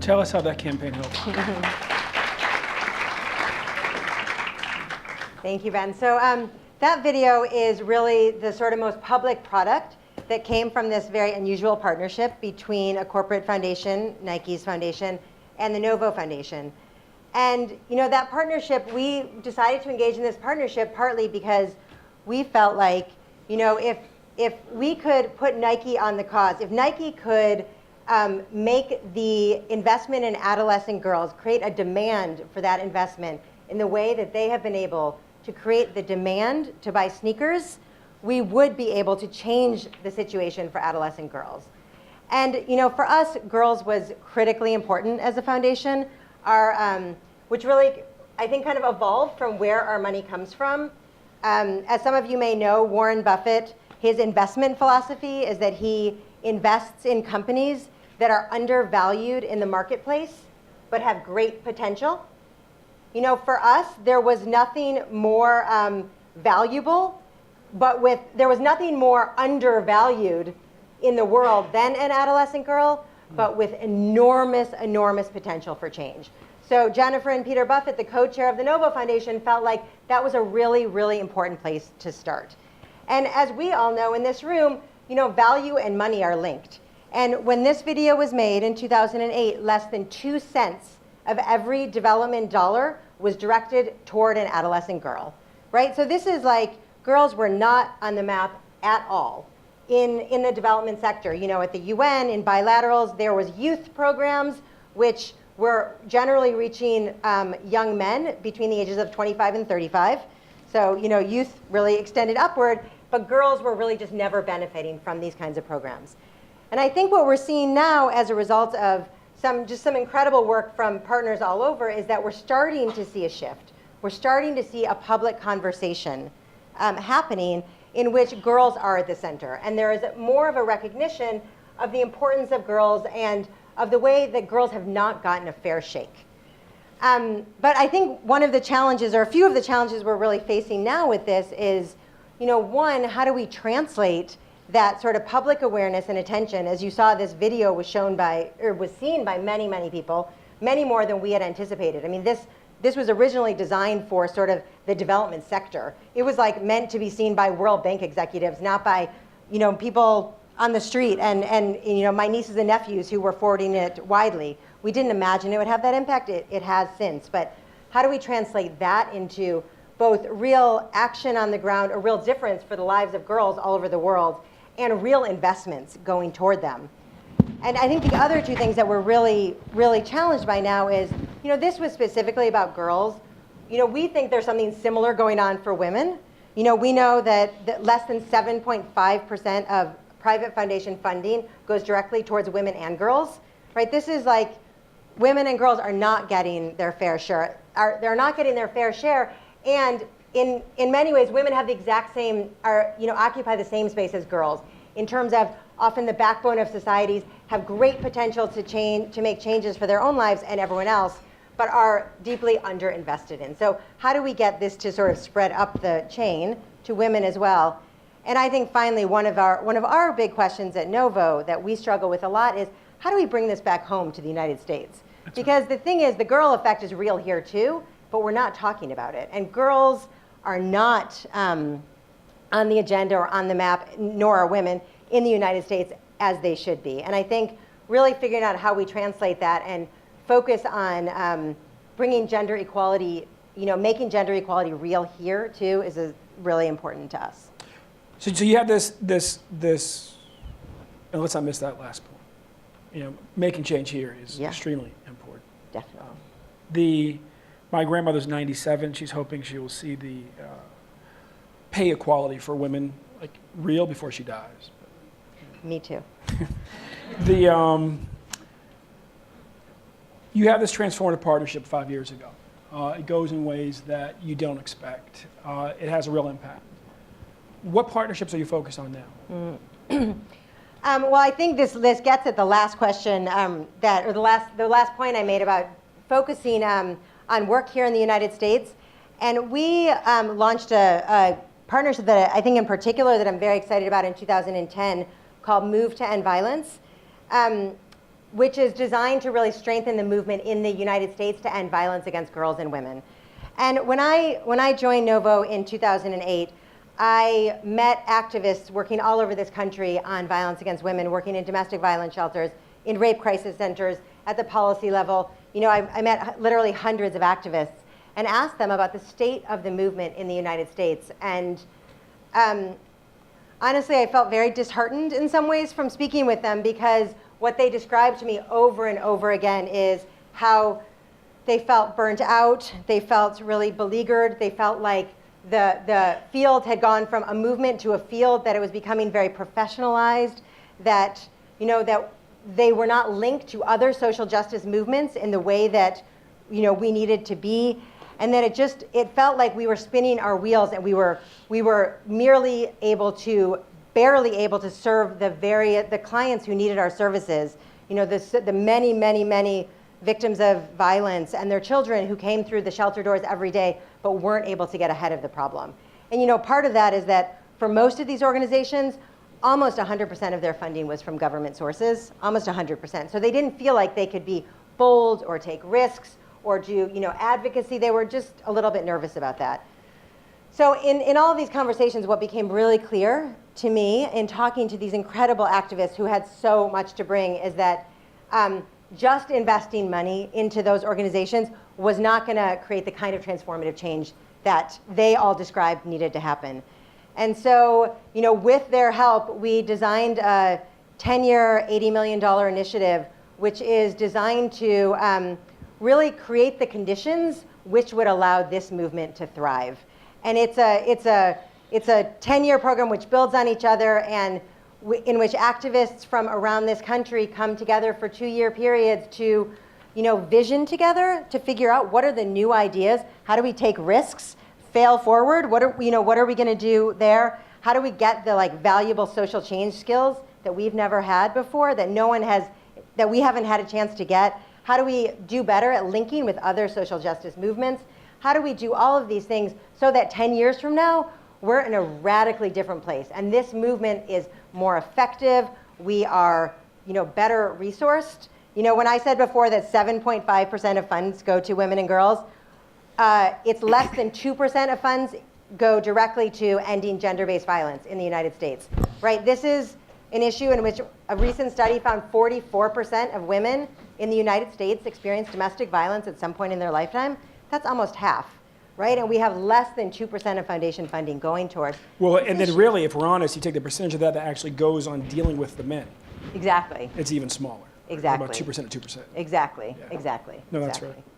Tell us how that campaign helped. Thank you, Ben. So that video is really the sort of most public product that came from this very unusual partnership between a corporate foundation, Nike's foundation, and the NoVo Foundation. And that partnership, we decided to engage in this partnership partly because we felt like, if we could put Nike on the cause, if Nike could make the investment in adolescent girls, create a demand for that investment in the way that they have been able to create the demand to buy sneakers, we would be able to change the situation for adolescent girls. And for us, girls was critically important as a foundation, which really, I think, kind of evolved from where our money comes from. As some of you may know, Warren Buffett, his investment philosophy is that he invests in companies that are undervalued in the marketplace, but have great potential. For us, there was nothing more valuable, there was nothing more undervalued in the world than an adolescent girl, but with enormous, enormous potential for change. So Jennifer and Peter Buffett, the co-chair of the NoVo Foundation, felt like that was a really, really important place to start. And as we all know in this room, value and money are linked. And when this video was made in 2008, less than 2 cents of every development dollar was directed toward an adolescent girl, right? So this is like, girls were not on the map at all in the development sector. At the UN, in bilaterals, there was youth programs, which were generally reaching young men between the ages of 25 and 35. So, youth really extended upward, but girls were really just never benefiting from these kinds of programs. And I think what we're seeing now as a result of some incredible work from partners all over is that we're starting to see a shift. We're starting to see a public conversation happening in which girls are at the center. And there is more of a recognition of the importance of girls and of the way that girls have not gotten a fair shake. But I think one of the challenges, or a few of the challenges we're really facing now with this is, one, how do we translate that sort of public awareness and attention? As you saw, this video was seen by many, many people, many more than we had anticipated. I mean, this was originally designed for sort of the development sector. It was like meant to be seen by World Bank executives, not by, people on the street and my nieces and nephews who were forwarding it widely. We didn't imagine it would have that impact. It has since. But how do we translate that into both real action on the ground, a real difference for the lives of girls all over the world, and real investments going toward them? And I think the other two things that we're really, really challenged by now is, this was specifically about girls. We think there's something similar going on for women. We know that less than 7.5% of private foundation funding goes directly towards women and girls, right? This is like, women and girls are not getting their fair share. They're not getting their fair share, and in many ways, women have the exact same, occupy the same space as girls in terms of often the backbone of societies, have great potential to make changes for their own lives and everyone else, but are deeply underinvested in. So how do we get this to sort of spread up the chain to women as well? And I think finally, one of our big questions at NoVo that we struggle with a lot is, how do we bring this back home to the United States? Because the thing is, the girl effect is real here too, but we're not talking about it. And girls are not on the agenda or on the map, nor are women in the United States as they should be. And I think really figuring out how we translate that and focus on bringing gender equality, making gender equality real here too is really important to us. So you have this, and let's not miss that last point. Making change here is extremely important. Definitely. My grandmother's 97. She's hoping she will see the pay equality for women like real before she dies. Me too. You have this transformative partnership 5 years ago. It goes in ways that you don't expect. It has a real impact. What partnerships are you focused on now? Well, I think this gets at the last question the last point I made about focusing on work here in the United States. And we launched a partnership that I think in particular that I'm very excited about in 2010 called Move to End Violence. which is designed to really strengthen the movement in the United States to end violence against girls and women. And when I joined NoVo in 2008, I met activists working all over this country on violence against women, working in domestic violence shelters, in rape crisis centers, at the policy level. You know, I met literally hundreds of activists and asked them about the state of the movement in the United States. And honestly, I felt very disheartened in some ways from speaking with them, because what they described to me over and over again is how they felt burnt out, they felt really beleaguered, they felt like the field had gone from a movement to a field that it was becoming very professionalized, that, you know, that they were not linked to other social justice movements in the way that, you know, we needed to be, and that it felt like we were spinning our wheels, and we were merely barely able to serve the clients who needed our services. You know, the many victims of violence and their children who came through the shelter doors every day but weren't able to get ahead of the problem. And you know, part of that is that for most of these organizations, almost 100% of their funding was from government sources, almost 100%. So they didn't feel like they could be bold or take risks or do, you know, advocacy. They were just a little bit nervous about that. So in all of these conversations, what became really clear to me in talking to these incredible activists who had so much to bring is that just investing money into those organizations was not going to create the kind of transformative change that they all described needed to happen. And so, you know, with their help, we designed a 10-year, $80 million initiative, which is designed to really create the conditions which would allow this movement to thrive. And it's a 10-year program which builds on each other, and in which activists from around this country come together for 2-year periods to, you know, vision together to figure out what are the new ideas, how do we take risks, fail forward, what are we going to do there, how do we get the like valuable social change skills that we've never had before, that that we haven't had a chance to get, how do we do better at linking with other social justice movements, how do we do all of these things so that 10 years from now we're in a radically different place, and this movement is more effective. We are, you know, better resourced. You know, when I said before that 7.5% of funds go to women and girls, it's less than 2% of funds go directly to ending gender-based violence in the United States, right? This is an issue in which a recent study found 44% of women in the United States experience domestic violence at some point in their lifetime. That's almost half. Right, and we have less than 2% of foundation funding going towards. Well, and then really, if we're honest, you take the percentage of that actually goes on dealing with the men. Exactly. It's even smaller. Exactly. About 2% to 2%. Exactly. Yeah. Exactly. No, that's exactly. right.